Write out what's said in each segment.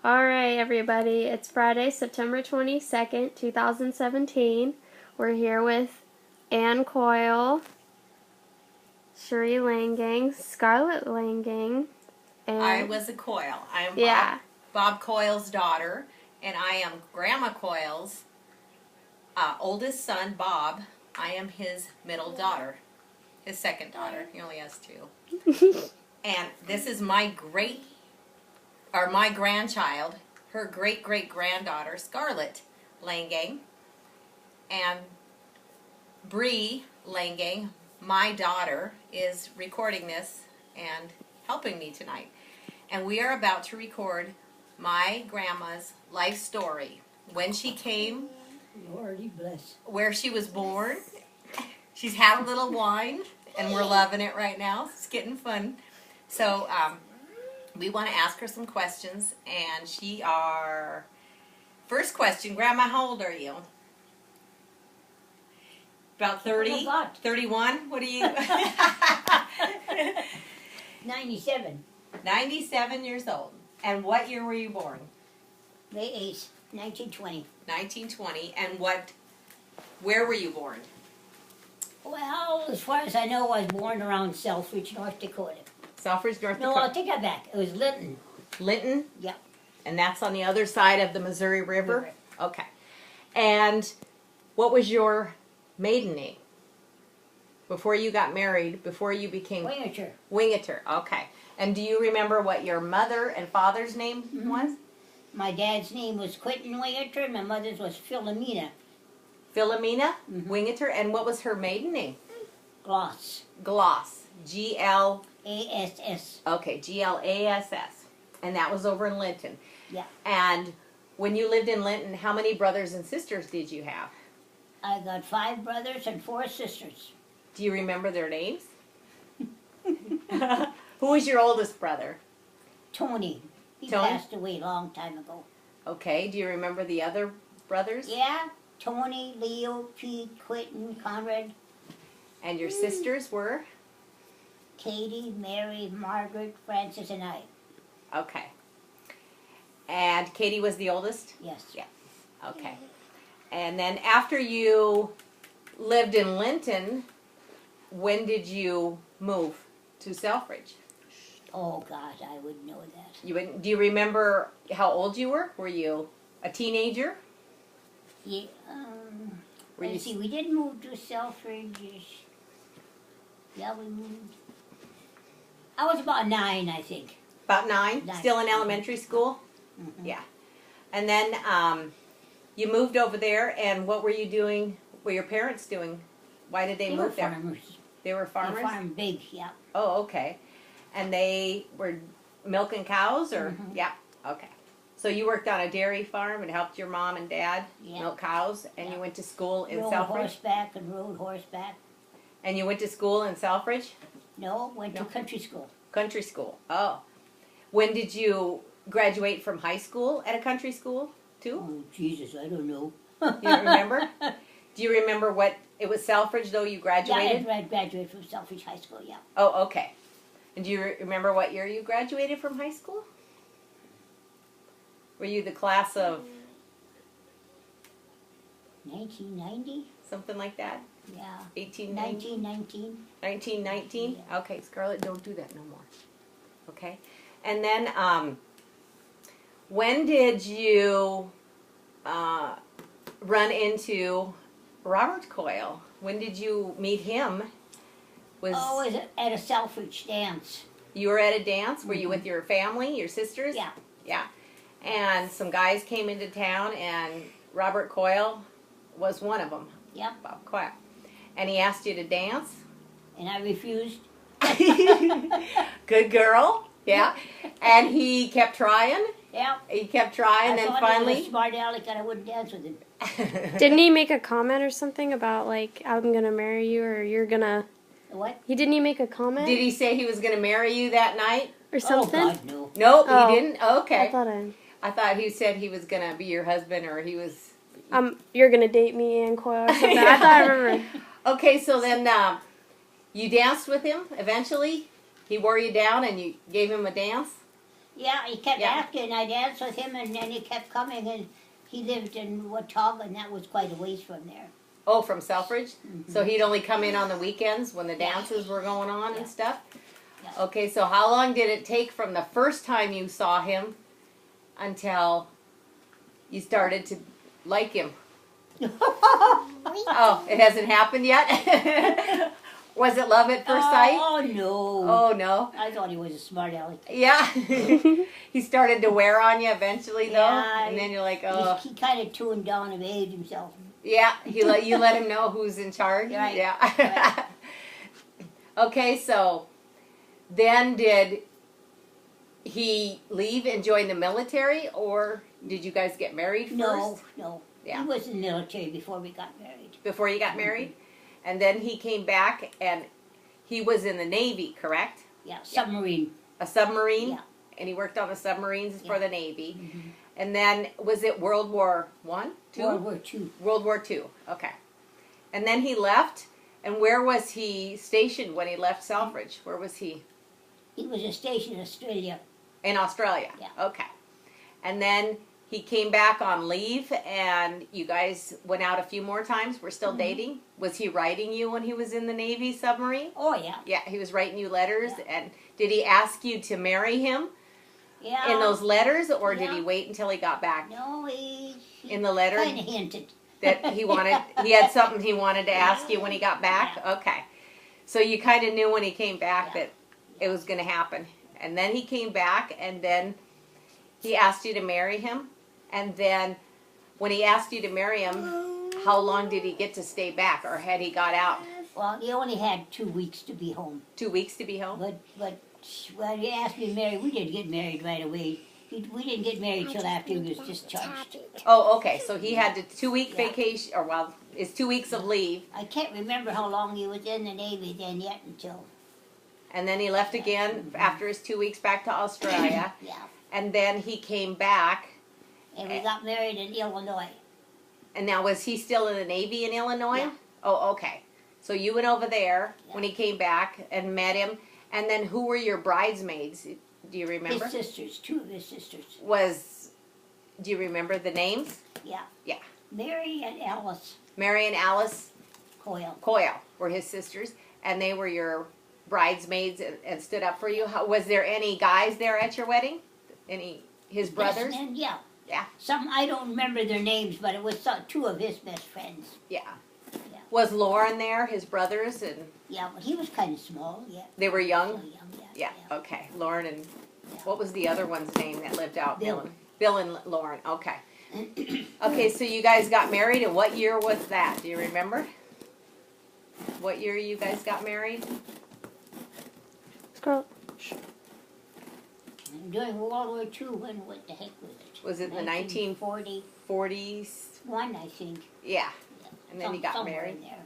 Alright, everybody, it's Friday, September 22nd, 2017. We're here with Ann Coyle, Cherie Langang, Scarlett Langang, and I was a Coyle. I am Bob Coyle's daughter, and I am Grandma Coyle's oldest son, Bob. I am his middle daughter, his second daughter. He only has two. And this is my grandchild, her great-great-granddaughter, Scarlett Langang, and Bree Langang, my daughter, is recording this and helping me tonight. And we are about to record my grandma's life story. When she came, Lordy bless. where she was born. She's had a little wine, and we're loving it right now. It's getting fun. So, we want to ask her some questions, and first question, Grandma, how old are you? About 30? 31? What are you? 97. 97 years old. And what year were you born? May 8th, 1920. 1920. And where were you born? Well, as far as I know, I was born around Selfridge, North Dakota. Selfridge, North No, Dakota. I'll take that back. It was Linton. Linton? Yep. And that's on the other side of the Missouri River? Okay. And what was your maiden name? Before you got married, before you became... Wingerter. Wingerter, okay. And do you remember what your mother and father's name was? My dad's name was Quentin Wingerter, and my mother's was Philomena. Philomena Wingerter. And what was her maiden name? Gloss. Gloss. G-L... A-S-S. Okay, G-L-A-S-S. And that was over in Linton. Yeah. And when you lived in Linton, how many brothers and sisters did you have? I got 5 brothers and 4 sisters. Do you remember their names? Who was your oldest brother? Tony. He Tony? passed away a long time ago. Okay, do you remember the other brothers? Yeah. Tony, Leo, Pete, Quentin, Conrad. And your sisters were? Katie, Mary, Margaret, Francis, and I. Okay. And Katie was the oldest? Yes. Yeah. Okay. And then after you lived in Linton, when did you move to Selfridge? Oh, God, I would know that. Do you remember how old you were? Were you a teenager? Yeah, Let's see, we did move to Selfridge. Yeah, we moved. I was about 9, I think. About 9? 9. Still in elementary school? Mm-hmm. Yeah. And then you moved over there, and what were you doing? What were your parents doing? Why did they They move were there? farmers. They were farmers? They farmed big, yeah. Oh, okay. And they were milking cows, or? Yeah, okay. So you worked on a dairy farm and helped your mom and dad milk cows, and you went to school in Rode Selfridge? horseback and rode horseback. And you went to school in Selfridge? No, went to country school. Country school, oh. When did you graduate from high school at a country school, too? Oh, Jesus, I don't know. You don't remember? Do you remember what, it was Selfridge, though, you graduated? Yeah, I graduated from Selfridge High School, yeah. Oh, okay. And do you remember what year you graduated from high school? Were you the class of... 1990? Something like that? Yeah. 1890? 1919. 1919? Yeah. Okay, Scarlett, don't do that no more. Okay? And then, when did you run into Robert Coyle? When did you meet him? Oh, it was at a Selfridge dance. You were at a dance? Were you with your family, your sisters? Yeah. Yeah. And some guys came into town, and Robert Coyle was one of them. Yep. Bob Coyle. And he asked you to dance? And I refused. Good girl. Yeah. And he kept trying? Yep. He kept trying, I then thought finally... he was a smart aleck and I wouldn't dance with him. Didn't he make a comment or something about, like, I'm gonna marry you, or you're gonna... What? Didn't he make a comment? Did he say he was going to marry you that night? Or something? Oh, God, no. Nope, Oh. he didn't? Okay. I I thought he said he was going to be your husband, or he was... you're gonna date me, Ann Coyle, or something. I thought I remember. Okay, so then you danced with him eventually? He wore you down and you gave him a dance? Yeah, he kept Yeah. asking. I danced with him, and then he kept coming, and he lived in Watauga, and that was quite a ways from there. Oh, from Selfridge? Mm-hmm. So he'd only come in on the weekends when the Yeah. dances were going on Yeah. and stuff? Yeah. Okay, so how long did it take from the first time you saw him until you started to like him? Oh, it hasn't happened yet? Was it love at first sight? Oh, no. Oh, no. I thought he was a smart aleck. Yeah. He started to wear on you eventually, though? Yeah, And then you're like, oh. He kind of tuned down and behaved himself. Yeah, you let him know who's in charge? Right. Yeah. Right. Okay, so then did he leave and join the military, or did you guys get married first? No. Yeah. He was in the military before we got married. Before you got married? And then he came back and he was in the Navy, correct? Yeah, submarine. A submarine? Yeah. And he worked on the submarines for Yeah. the Navy. Mm-hmm. And then, was it World War One, Two? World War II. World War II, okay. And then he left, and where was he stationed when he left Selfridge? Where was he? He was stationed in Australia. In Australia? Yeah. Okay. And then he came back on leave, and you guys went out a few more times? We're still dating? Was he writing you when he was in the Navy submarine? Oh, yeah. Yeah, he was writing you letters, Yeah. and did he ask you to marry him Yeah. in those letters, or did Yeah. he wait until he got back? No, he In the letter? kind of hinted. That he had something he wanted to ask you when he got back? Yeah. Okay. So you kind of knew when he came back Yeah. that it was going to happen. And then he came back, and then he asked you to marry him. And then when he asked you to marry him, how long did he get to stay back, or had he got out? Well, he only had 2 weeks to be home. 2 weeks to be home? But when he asked me to marry, we didn't get married right away. We didn't get married till after he was discharged. Oh, okay. So he had the 2-week Yeah. vacation, or well, it's 2 weeks of leave. I can't remember how long he was in the Navy then yet until, And then he left again after his 2 weeks back to Australia. yeah. And then he came back. And we got married in Illinois. And now, was he still in the Navy in Illinois? Yeah. Oh, okay. So you went over there when Yeah. he came back and met him. And then who were your bridesmaids? Do you remember? His sisters, 2 of his sisters. Do you remember the names? Yeah. Yeah. Mary and Alice Mary and Alice Coyle. Coyle were his sisters. And they were your bridesmaids and stood up for you. Was there any guys there at your wedding? His brothers? Yes, and yeah. Yeah. Some, I don't remember their names, but it was 2 of his best friends. Yeah. Yeah. Was Lauren there, his brothers? And Yeah, but he was kind of small, yeah. they were young? Still young, yeah. Yeah, okay. Lauren and Yeah. what was the other one's name that lived out? Bill. Bill and Lauren. Okay. Okay, so you guys got married, and what year was that? Do you remember? What year you guys got married? Scroll. During World War II, when, what the heck was it? Was it the 1940? 40s? One, I think. Yeah. And then you got Somewhere married. in there.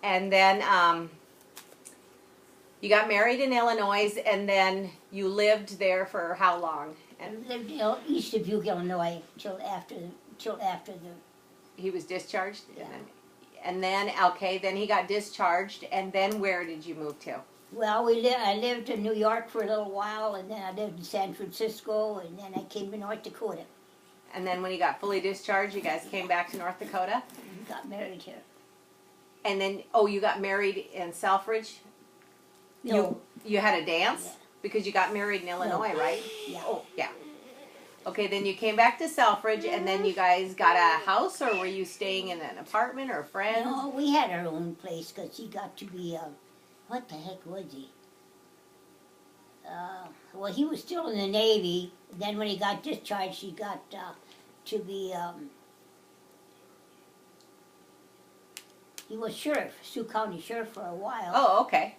And then you got married in Illinois, and then you lived there for how long? And I lived east of Butte, Illinois, till after the. he was discharged? Yeah. And then, okay, then he got discharged, and then where did you move to? Well, I lived in New York for a little while, and then I lived in San Francisco, and then I came to North Dakota And then when he got fully discharged, you guys came back to North Dakota? and got married here. And then, you got married in Selfridge? No, You had a dance? Yeah. Because you got married in Illinois, right? yeah. Oh, yeah. Okay, then you came back to Selfridge, and then you guys got a house, or were you staying in an apartment or friends? No, we had our own place because he got to be, what the heck was he? Well, he was still in the Navy. Then when he got discharged, he got to be, he was sheriff, Sioux County Sheriff for a while. Oh, okay.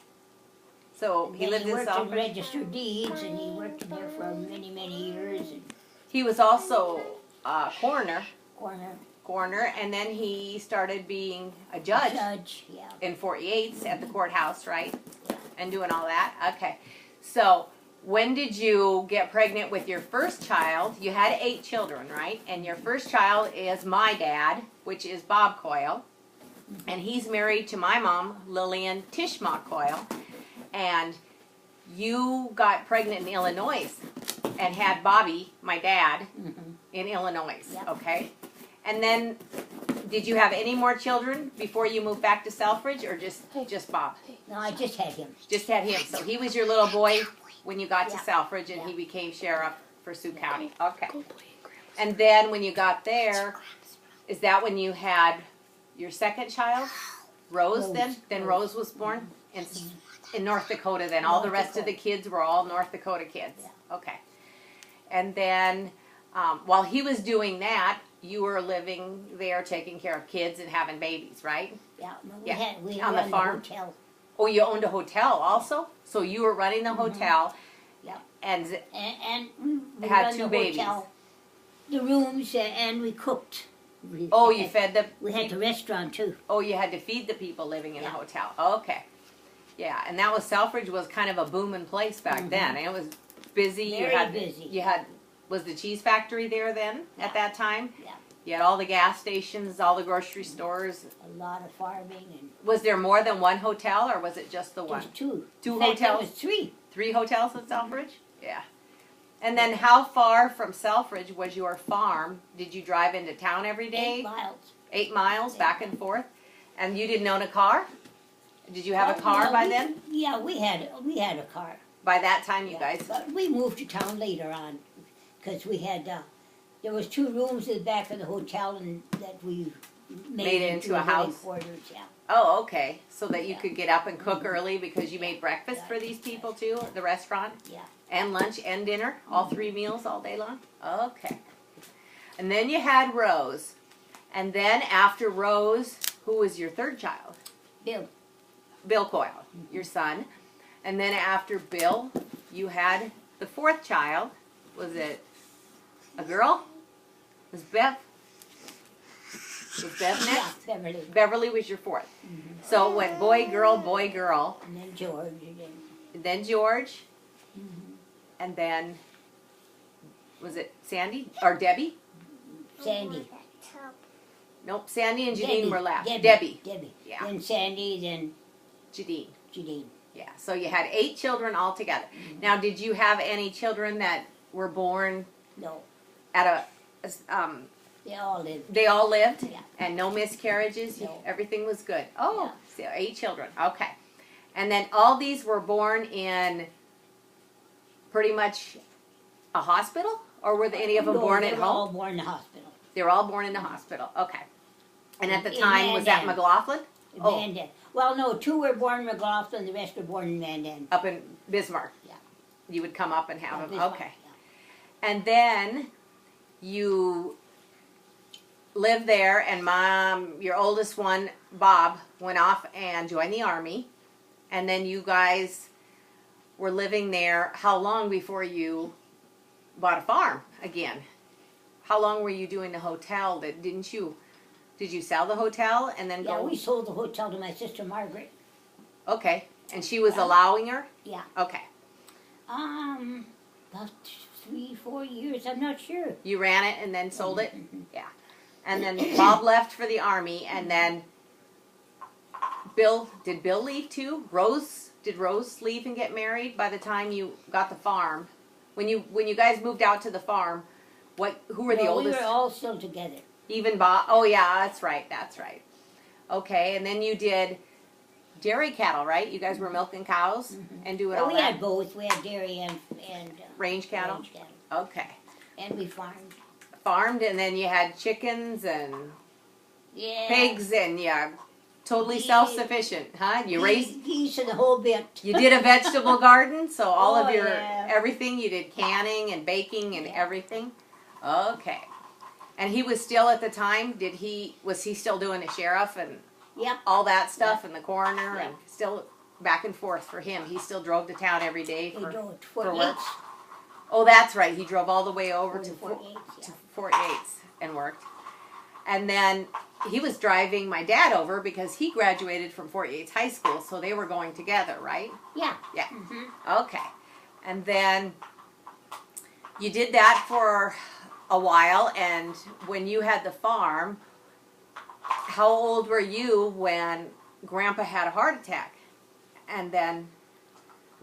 So he Then lived in worked in Selfridge? registered deeds, and he worked there for many, many years. And He was also coroner, corner and then he started being a judge yeah. in Fort Yates at the courthouse, right? And doing all that? Okay. So when did you get pregnant with your first child? You had 8 children, right? And your first child is my dad, which is Bob Coyle. And he's married to my mom, Lillian Tishma Coyle. And you got pregnant in Illinois. and had Bobby, my dad, Mhm. in Illinois. Yep. Okay. And then, did you have any more children before you moved back to Selfridge, or just Bob? No, I just had him. Just had him. So he was your little boy when you got to Yeah. Selfridge, and Yeah. he became sheriff for Sioux County. Okay. Go play in Grandma's And then when you got there, is that when you had your second child, Rose? Rose. Then Rose. Rose was born in North Dakota. Then all the North rest of the Dakota. kids were all North Dakota kids. Yeah. Okay. And then while he was doing that, you were living there, taking care of kids and having babies, right? Yeah, no, Yeah. we On the ran farm? hotel. Oh, you owned a hotel also, so you were running the hotel. Yeah. And And we Had ran two the babies. hotel, the rooms, and we cooked. you fed the. We had the restaurant too. Oh, you had to feed the people living in the Yeah. hotel. Okay. Yeah, and that was Selfridge was kind of a booming place back then. It was busy. Very you had busy. You had was the cheese factory there then Yeah. at that time? Yeah. You had all the gas stations, all the grocery stores. A lot of farming and Was there more than one hotel, or was it just the one? just two. Two In fact, there hotels? was three. 3 hotels in Selfridge? Yeah. And then how far from Selfridge was your farm? Did you drive into town every day? 8 miles. 8 miles back and forth? And you didn't own a car? Did you have a car Well, by we- then? Yeah, we had a car. By that time, you Yeah, guys? But we moved to town later on because we had there was 2 rooms in the back of the hotel and that we Made it into a living house? quarters. Yeah. Oh, okay. So that you Yeah. could get up and cook early because you made breakfast for these people too, at the restaurant? Yeah. And lunch and dinner? All 3 meals all day long? Okay. And then you had Rose. And then after Rose, who was your third child? Bill. Bill Coyle, your son. And then after Bill, you had the 4th child. Was it a girl? Was Bev? Was Bev Yeah, next? Beverly. Beverly was your 4th. So it went boy, girl, And then George. And then George, and then, was it Sandy? Or Debbie? Sandy. Nope, Sandy and Janine Debbie. were left. Debbie. Yeah. Then Sandy, then Janine. Janine. Yeah, so you had 8 children altogether. Now, did you have any children that were born No, at a, they all lived. they all lived? Yeah. And no miscarriages? No. Everything was good? Oh, so 8 children, okay. And then all these were born in pretty much a hospital? Or were any of them No, born they at were home? all born in the hospital. They were all born in the hospital, okay. And at the In time, was that Mandan. McLaughlin? In Oh. Mandan. Well, no, 2 were born in McLaughlin, the rest were born in Mandan. Up in Bismarck? Yeah. You would come up and have them, Bismarck, okay. yeah. And then you lived there, and your oldest one, Bob, went off and joined the Army. And then you guys were living there. How long before you bought a farm again? How long were you doing the hotel? Did you sell the hotel and then Yeah, go? we sold the hotel to my sister Margaret. Okay. And she was allowing her? Yeah. Okay. About 3-4 years, I'm not sure. You ran it and then sold it? Mhm. Yeah. And then Bob left for the Army, and then did Bill leave too? Did Rose leave and get married by the time you got the farm? When you guys moved out to the farm, who were the No, oldest? we were all still together. Even Bob? Oh yeah, that's right. Okay, and then you did dairy cattle, right? You guys were milking cows and doing Well, all we that? had both. We had dairy and Range cattle? range cattle. Okay. And we farmed. Farmed, and then you had chickens and Yeah. pigs, and yeah, totally Geese. self-sufficient, huh? You raised, geese and the whole bit. you did a vegetable garden, so all Oh, of your, yeah. everything, you did canning and baking and Yeah. everything? Okay. And he was still at the time, was he still doing the sheriff and Yep. all that stuff and the coroner Yeah. and still back and forth for him? He still drove to town every day They for drove to for Fort work? Yates. Oh, that's right, he drove all the way over Over to to Fort Yates, yeah. Fort Yates and worked. And then he was driving my dad over because he graduated from Fort Yates High School, so they were going together, right? Yeah. Yeah. Mhm. Okay. And then you did that for a while, and when you had the farm, how old were you when Grandpa had a heart attack? And then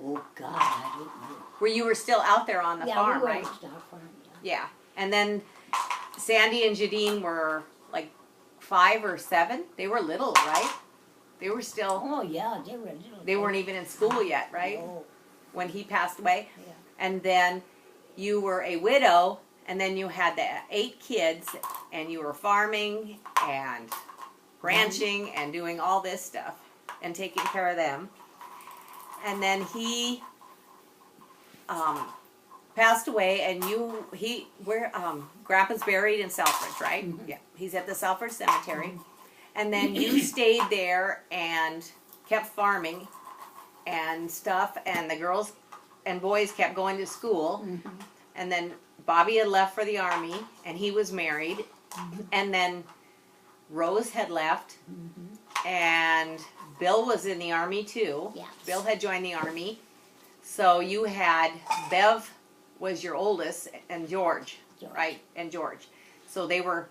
Oh, God, I don't know. Where you were still out there on the farm, we were right? on the farm, Yeah. And then Sandy and Jadine were like 5 or 7. They were little, right? They were still, Oh, yeah, they were little. they weren't even in school yet, right? No. When he passed away. Yeah. And then you were a widow, and then you had the 8 kids, and you were farming and ranching and doing all this stuff and taking care of them. And then he passed away, and Grandpa's buried in Selfridge, right? Mm-hmm. Yeah, he's at the Selfridge Cemetery. And then you stayed there and kept farming and stuff, and the girls and boys kept going to school. Mm-hmm. And then Bobby had left for the Army, and he was married. Mm-hmm. And then Rose had left, Mm-hmm. and Bill was in the Army too. Yes. Bill had joined the Army. So you had, Bev was your oldest, and George. Right? And George. So they were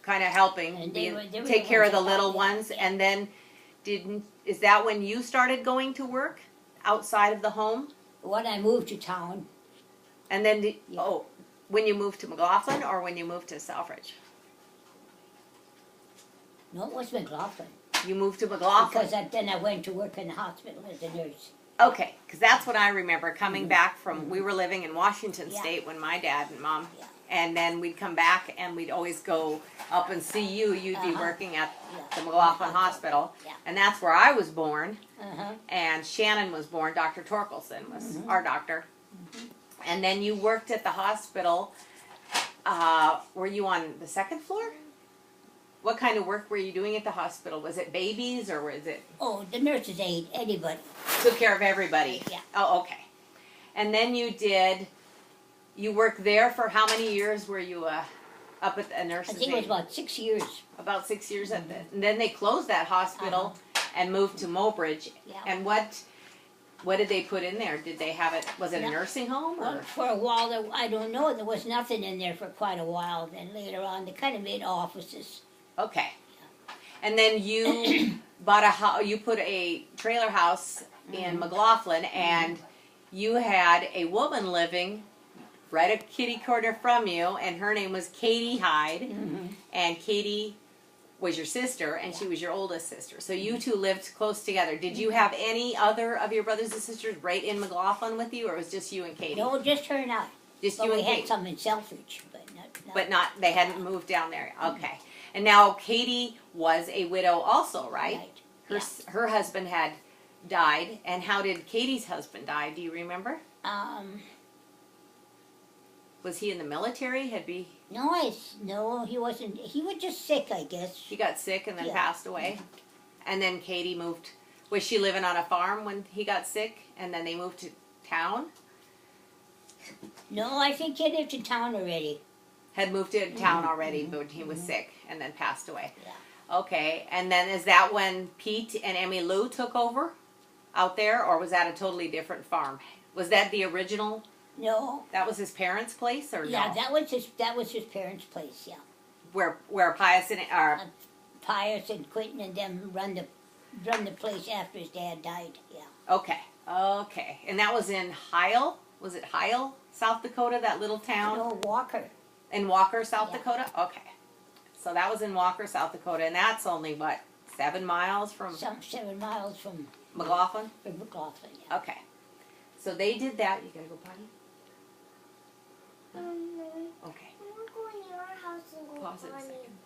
kind of helping And they were take the care of ones the that little got- ones. yeah. And then is that when you started going to work outside of the home? When I moved to town, And then, Yeah. when you moved to McLaughlin or when you moved to Selfridge? no, it was McLaughlin. You moved to McLaughlin. Because then I went to work in the hospital as a nurse. Okay, because that's what I remember coming back from. We were living in Washington Yeah. State when my dad and mom, Yeah. and then we'd come back and we'd always go up and see you. You'd be Uh-huh. working at Yeah. the McLaughlin Hospital, Yeah. and that's where I was born. Uh-huh. And Shannon was born. Dr. Torkelson was Mm-hmm. our doctor. And then you worked at the hospital. Were you on the second floor? What kind of work were you doing at the hospital? Was it babies or was it Oh, the nurse's aide, anybody. took care of everybody? Yeah. Oh, okay. And then you worked there for how many years were you up at the I nurse's think it was aide? about 6 years. About 6 years at the, and then they closed that hospital and moved to Mobridge. Yeah. And what did they put in there? Did they have it, was it a No. nursing home Well, or? for a while, I don't know, there was nothing in there for quite a while. Then later on, they kind of made offices. Okay. And then you bought a house, you put a trailer house in McLaughlin, and you had a woman living right a kitty corner from you, and her name was Katie Hyde, and Katie was your sister, and she was your oldest sister. So you two lived close together. Did you have any other of your brothers and sisters right in McLaughlin with you, or it was just you and Katie? No, just her and I. Just But you we and had Katie. some in Selfridge, but not. They hadn't moved down there. Okay. And now Katie was a widow also, right? Her husband had died. And how did Katie's husband die? Do you remember? Was he in the military? No, he wasn't. He was just sick, I guess. He got sick and then Yeah. passed away. And then Katie moved. Was she living on a farm when he got sick? And then they moved to town? No, I think he lived in town already. Had moved to town already, but he was sick and then passed away. Yeah. Okay, and then is that when Pete and Emmy Lou took over out there, or was that a totally different farm? Was that the original? No. That was his parents' place, or Yeah, no? that was his parents' place. Yeah. Where Pius and Pius and Quentin and them run the place after his dad died. Yeah. okay, and that was in Heil. Was it Heil, South Dakota? That little town No, Walker. in Walker, South Yeah. Dakota. Okay, so that was in Walker, South Dakota, and that's only what 7 miles from Some 7 miles from McLaughlin. McLaughlin. Yeah. Okay, so they did that. You gotta go potty. Okay. I'm gonna go in your house and go Pause it a potty. second.